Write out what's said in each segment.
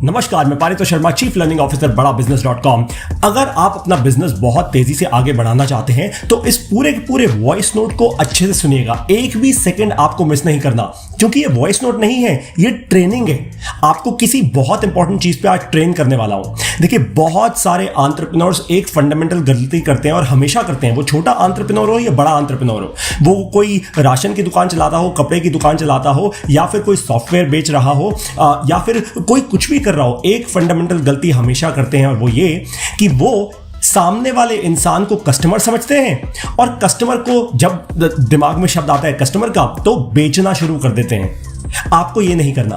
नमस्कार, मैं Paritosh Sharma, chief learning officer बड़ा बिजनेस.com। अगर आप अपना बिजनेस बहुत तेजी से आगे बढ़ाना चाहते हैं तो इस पूरे के पूरे वॉइस नोट को अच्छे से सुनिएगा। एक भी सेकंड आपको मिस नहीं करना, क्योंकि ये वॉइस नोट नहीं है, ये ट्रेनिंग है। आपको किसी बहुत इंपॉर्टेंट चीज पे आज ट्रेन करने वाला हूं। देखिए, बहुत सारे एंटरप्रेन्योर्स एक फंडामेंटल गलती करते हैं और हमेशा करते हैं। वो छोटा एंटरप्रेन्योर हो या बड़ा एंटरप्रेन्योर हो, वो कोई राशन की दुकान चलाता हो, कपड़े की दुकान चलाता हो, या फिर कोई सॉफ्टवेयर बेच रहा हो, या फिर कोई कुछ भी कर रहा हो, एक फंडामेंटल गलती हमेशा करते हैं और वो ये कि वो सामने वाले इंसान को कस्टमर समझते हैं और कस्टमर को, जब दिमाग में शब्द आता है कस्टमर का, तो बेचना शुरू कर देते हैं। आपको ये नहीं करना।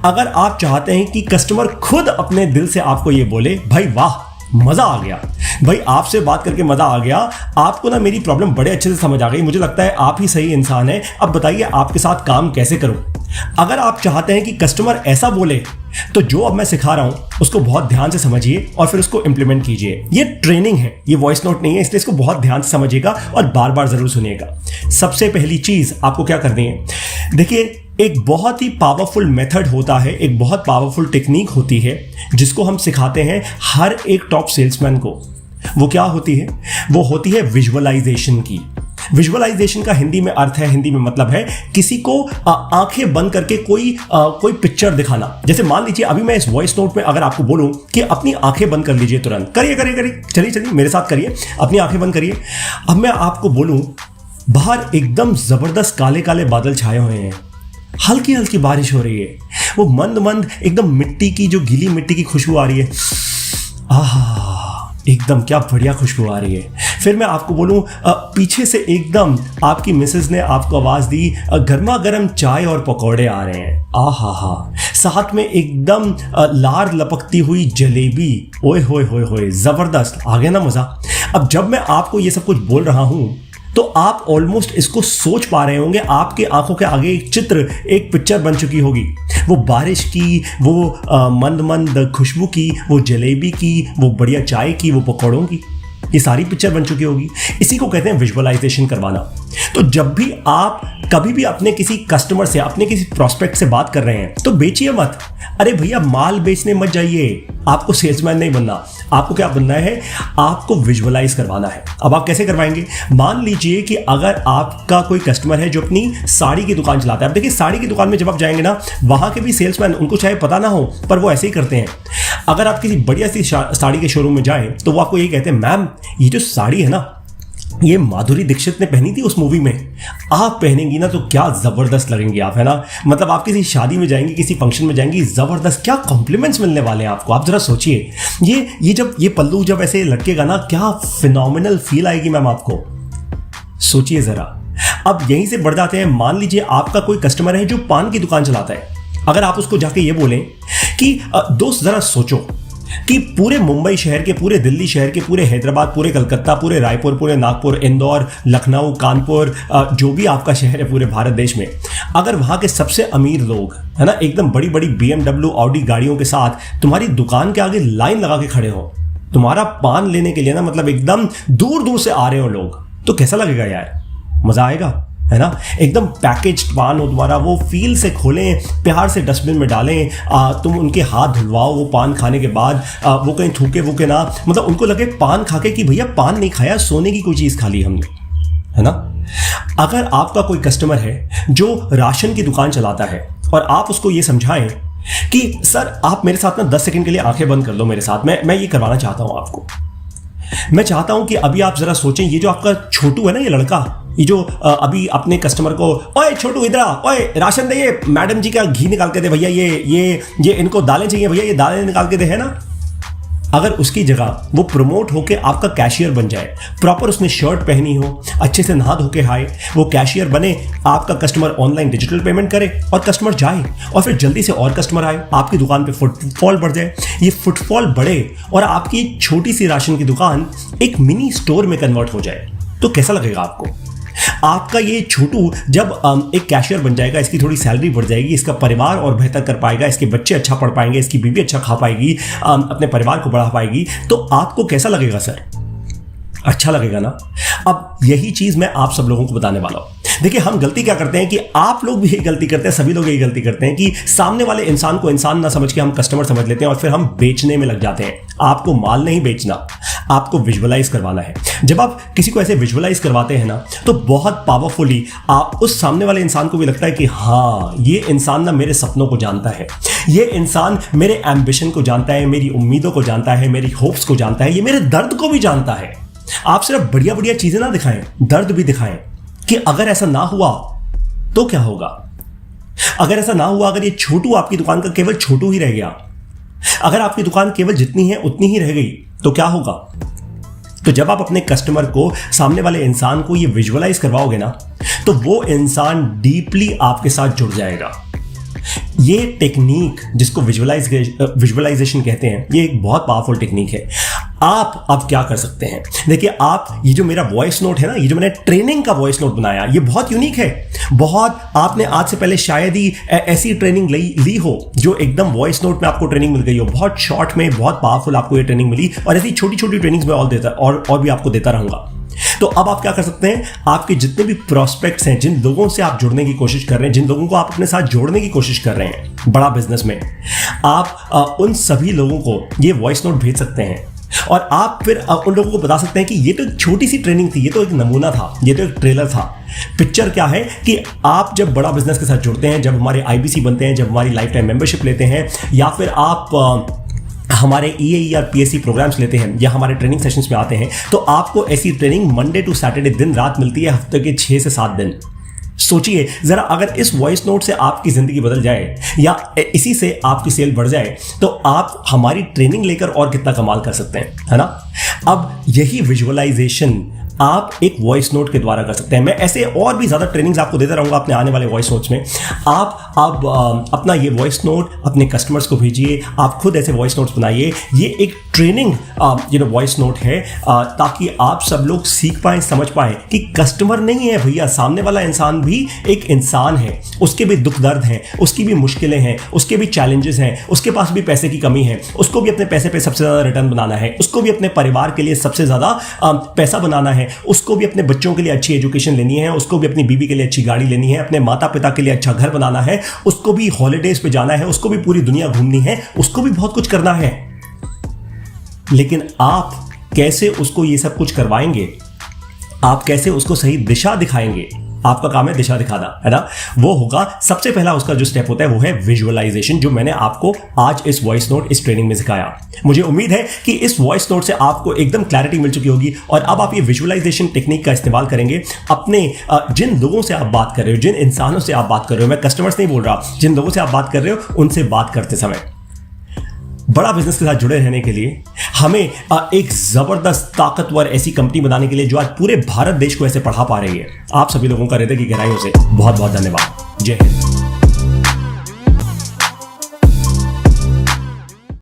अगर आप चाहते हैं कि कस्टमर खुद अपने दिल से आपको ये बोले, भाई वाह मजा आ गया, भाई आपसे बात करके मजा आ गया, आपको ना मेरी प्रॉब्लम बड़े अच्छे से समझ आ गई, मुझे लगता है आप ही सही इंसान है, अब बताइए आपके साथ काम कैसे करूं। अगर आप चाहते हैं कि कस्टमर ऐसा बोले तो जो अब मैं सिखा रहा हूं उसको बहुत ध्यान से समझिए और फिर उसको इंप्लीमेंट कीजिए। ये ट्रेनिंग है, ये वॉइस नोट नहीं है, इसलिए इसको बहुत ध्यान से समझिएगा और बार बार जरूर सुनिएगा। सबसे पहली चीज आपको क्या करनी है, देखिए, एक बहुत ही पावरफुल मेथड होता है, एक बहुत पावरफुल टेक्निक होती है जिसको हम सिखाते हैं हर एक टॉप सेल्समैन को। वो क्या होती है? वो होती है विजुअलाइजेशन की। विजुअलाइजेशन का हिंदी में अर्थ है, हिंदी में मतलब है किसी को आंखें बंद करके कोई पिक्चर दिखाना। जैसे मान लीजिए अभी मैं इस वॉइस नोट में अगर आपको बोलूं कि अपनी आंखें बंद कर लीजिए, तुरंत करिए करिए करिए, चलिए मेरे साथ करिए, अपनी आंखें बंद करिए। अब मैं आपको बोलूं बाहर एकदम जबरदस्त काले काले बादल छाए हुए हैं, हल्की हल्की बारिश हो रही है, वो मंद मंद एकदम मिट्टी की, जो गीली मिट्टी की खुशबू आ रही है, आहा एकदम क्या बढ़िया खुशबू आ रही है। फिर मैं आपको बोलूं पीछे से एकदम आपकी मिसेज ने आपको आवाज दी, गर्मा गर्म चाय और पकौड़े आ रहे हैं, आहा हा, साथ में एकदम लार लपकती हुई जलेबी, ओए होए होए होए, जबरदस्त, आ गया ना मजा। अब जब मैं आपको ये सब कुछ बोल रहा हूं तो आप ऑलमोस्ट इसको सोच पा रहे होंगे, आपके आंखों के आगे एक चित्र, एक पिक्चर बन चुकी होगी। वो बारिश की, वो मंद मंद खुशबू की, वो जलेबी की, वो बढ़िया चाय की, वो पकौड़ों की, ये सारी पिक्चर बन चुकी होगी। इसी को कहते हैं विजुअलाइजेशन करवाना। तो जब भी आप कभी भी अपने किसी कस्टमर से, अपने किसी प्रोस्पेक्ट से बात कर रहे हैं तो बेचिए मत। अरे भैया माल बेचने मत जाइए, आपको सेल्समैन नहीं बनना। आपको क्या बनना है? आपको विजुअलाइज करवाना है। अब आप कैसे करवाएंगे? मान लीजिए कि अगर आपका कोई कस्टमर है जो अपनी साड़ी की दुकान चलाता है। अब देखिए, साड़ी की दुकान में जब आप जाएंगे ना, वहां के भी सेल्समैन, उनको चाहे पता ना हो पर वो ऐसे ही करते हैं। अगर आप किसी बढ़िया सी साड़ी के शोरूम में जाएं तो वो आपको यही कहते हैं, मैम ये जो साड़ी है ना, ये माधुरी दीक्षित ने पहनी थी उस मूवी में, आप पहनेंगी ना तो क्या जबरदस्त लगेंगी आप, है ना। मतलब आप किसी शादी में जाएंगी, किसी फंक्शन में जाएंगी, जबरदस्त, क्या कॉम्प्लीमेंट्स मिलने वाले हैं आपको। आप जरा सोचिए, ये जब ये पल्लू जब ऐसे लटकेगा ना, क्या फिनोमिनल फील आएगी मैम आपको, सोचिए जरा। अब यहीं से बढ़ जाते हैं। मान लीजिए आपका कोई कस्टमर है जो पान की दुकान चलाता है। अगर आप उसको जाके ये बोलें कि दोस्त जरा सोचो कि पूरे मुंबई शहर के, पूरे दिल्ली शहर के, पूरे हैदराबाद, पूरे कलकत्ता, पूरे रायपुर, पूरे नागपुर, इंदौर, लखनऊ, कानपुर, जो भी आपका शहर है पूरे भारत देश में, अगर वहाँ के सबसे अमीर लोग, है ना, एकदम बड़ी बड़ी BMW, ऑडी गाड़ियों के साथ तुम्हारी दुकान के आगे लाइन लगा के खड़े हो, तुम्हारा पान लेने के लिए ना, मतलब एकदम दूर दूर से आ रहे हो लोग, तो कैसा लगेगा यार? मजा आएगा, है ना। एकदम पैकेज्ड पान हो तुम्हारा, वो फील से खोलें, प्यार से डस्टबिन में डालें, तुम उनके हाथ धुलवाओ वो पान खाने के बाद, वो कहीं थूके वूके ना, मतलब उनको लगे पान खा के कि भैया पान नहीं खाया, सोने की कोई चीज़ खा ली हमने, है ना। अगर आपका कोई कस्टमर है जो राशन की दुकान चलाता है और आप उसको ये समझाएं कि सर आप मेरे साथ ना 10 सेकंड के लिए आंखें बंद कर लो मेरे साथ, मैं ये करवाना चाहता हूँ आपको। मैं चाहता हूं कि अभी आप जरा सोचें, ये जो आपका छोटू है ना, ये लड़का, ये जो अभी अपने कस्टमर को, ओए छोटू इधर आ, ओए राशन दे, ये मैडम जी का घी निकाल के दे भैया, ये इनको दालें चाहिए भैया, ये दालें निकाल के दे, है ना। अगर उसकी जगह वो प्रमोट होके आपका कैशियर बन जाए, प्रॉपर उसने शर्ट पहनी हो, अच्छे से नहा धो के आए, वो कैशियर बने, आपका कस्टमर ऑनलाइन डिजिटल पेमेंट करे और कस्टमर जाए और फिर जल्दी से और कस्टमर आए, आपकी दुकान पे फुटफॉल बढ़ जाए। ये फुटफॉल बढ़े और आपकी छोटी सी राशन की दुकान एक मिनी स्टोर में कन्वर्ट हो जाए, तो कैसा लगेगा आपको? आपका ये छोटू जब एक कैशियर बन जाएगा, इसकी थोड़ी सैलरी बढ़ जाएगी, इसका परिवार और बेहतर कर पाएगा, इसके बच्चे अच्छा पढ़ पाएंगे, इसकी बीवी अच्छा खा पाएगी, अपने परिवार को बढ़ा पाएगी, तो आपको कैसा लगेगा सर? अच्छा लगेगा ना। अब यही चीज मैं आप सब लोगों को बताने वाला हूं। देखिए, हम गलती क्या करते हैं कि आप लोग भी यही गलती करते हैं, सभी लोग यही गलती करते हैं कि सामने वाले इंसान को इंसान ना समझ के हम कस्टमर समझ लेते हैं और फिर हम बेचने में लग जाते हैं। आपको माल नहीं बेचना, आपको विजुअलाइज करवाना है। जब आप किसी को ऐसे विजुअलाइज करवाते हैं ना, तो बहुत पावरफुली आप उस सामने वाले इंसान को भी लगता है कि हाँ, ये इंसान ना मेरे सपनों को जानता है, ये इंसान मेरे एम्बिशन को जानता है, मेरी उम्मीदों को जानता है, मेरी होप्स को जानता है, ये मेरे दर्द को भी जानता है। आप सिर्फ बढ़िया बढ़िया चीजें ना दिखाएं, दर्द भी दिखाएं कि अगर ऐसा ना हुआ तो क्या होगा, अगर ऐसा ना हुआ, अगर ये छोटू आपकी दुकान का केवल छोटू ही रह गया, अगर आपकी दुकान केवल जितनी है उतनी ही रह गई, तो क्या होगा। तो जब आप अपने कस्टमर को, सामने वाले इंसान को ये विजुअलाइज करवाओगे ना, तो वो इंसान डीपली आपके साथ जुड़ जाएगा। ये टेक्निक जिसको विजुअलाइजेशन कहते हैं, ये एक बहुत पावरफुल टेक्निक है। आप अब क्या कर सकते हैं, देखिए, आप ये जो मेरा वॉइस नोट है ना, ये जो मैंने ट्रेनिंग का वॉइस नोट बनाया, ये बहुत यूनिक है। बहुत आपने आज से पहले शायद ही ऐसी ट्रेनिंग ली हो जो एकदम वॉइस नोट में आपको ट्रेनिंग मिल गई हो, बहुत शॉर्ट में, बहुत पावरफुल आपको ये ट्रेनिंग मिली। और ऐसी छोटी छोटी ट्रेनिंग्स में और भी आपको देता रहूंगा। तो अब आप क्या कर सकते हैं, आपके जितने भी प्रोस्पेक्ट्स हैं, जिन लोगों से आप जुड़ने की कोशिश कर रहे हैं, जिन लोगों को आप अपने साथ जोड़ने की कोशिश कर रहे हैं बड़ा बिजनेस में, आप उन सभी लोगों को ये वॉइस नोट भेज सकते हैं। और आप फिर उन लोगों को बता सकते हैं कि ये तो एक छोटी सी ट्रेनिंग थी, ये तो एक नमूना था, ये तो एक ट्रेलर था। पिक्चर क्या है कि आप जब बड़ा बिजनेस के साथ जुड़ते हैं, जब हमारे IBC बनते हैं, जब हमारी लाइफ टाइम मेंबरशिप लेते हैं, या फिर आप हमारे EAE और PSC प्रोग्राम्स लेते हैं, या हमारे ट्रेनिंग सेशंस में आते हैं, तो आपको ऐसी ट्रेनिंग मंडे टू सैटरडे दिन रात मिलती है, हफ्ते के 6 से 7 दिन। सोचिए जरा, अगर इस वॉइस नोट से आपकी जिंदगी बदल जाए या इसी से आपकी सेल बढ़ जाए, तो आप हमारी ट्रेनिंग लेकर और कितना कमाल कर सकते हैं, है ना। अब यही विजुअलाइजेशन आप एक वॉइस नोट के द्वारा कर सकते हैं। मैं ऐसे और भी ज़्यादा ट्रेनिंग्स आपको देता रहूँगा अपने आने वाले वॉइस नोट्स में। आप अपना ये वॉइस नोट अपने कस्टमर्स को भेजिए, आप खुद ऐसे वॉइस नोट्स बनाइए। ये एक ट्रेनिंग वॉइस नोट है, ताकि आप सब लोग सीख पाएँ, समझ पाएँ कि कस्टमर नहीं है भैया, सामने वाला इंसान भी एक इंसान है, उसके भी दुख दर्द हैं, उसकी भी मुश्किलें हैं, उसके भी चैलेंजेस हैं, उसके पास भी पैसे की कमी है, उसको भी अपने पैसे पे सबसे ज़्यादा रिटर्न बनाना है, उसको भी अपने परिवार के लिए सबसे ज़्यादा पैसा बनाना है, उसको भी अपने बच्चों के लिए अच्छी एजुकेशन लेनी है, उसको भी अपनी बीवी के लिए अच्छी गाड़ी लेनी है, अपने माता पिता के लिए अच्छा घर बनाना है, उसको भी हॉलीडेज पे जाना है, उसको भी पूरी दुनिया घूमनी है, उसको भी बहुत कुछ करना है। लेकिन आप कैसे उसको ये सब कुछ करवाएंगे, आप कैसे उसको सही दिशा दिखाएंगे, आपका काम है दिशा दिखाना, है ना। वो होगा सबसे पहला, उसका जो स्टेप होता है वो है विजुअलाइजेशन, जो मैंने आपको आज इस वॉइस नोट, इस ट्रेनिंग में सिखाया। मुझे उम्मीद है कि इस वॉइस नोट से आपको एकदम क्लैरिटी मिल चुकी होगी, और अब आप ये विजुअलाइजेशन टेक्निक का इस्तेमाल करेंगे अपने जिन लोगों से आप बात कर रहे हो, जिन इंसानों से आप बात कर रहे हो, मैं कस्टमर्स नहीं बोल रहा, जिन लोगों से आप बात कर रहे हो उनसे बात करते समय। बड़ा बिजनेस के साथ जुड़े रहने के लिए हमें एक जबरदस्त ताकतवर ऐसी कंपनी बनाने के लिए जो आज पूरे भारत देश को ऐसे पढ़ा पा रही है, आप सभी लोगों का हृदय की गहराइयों से बहुत बहुत धन्यवाद। जय हिंद।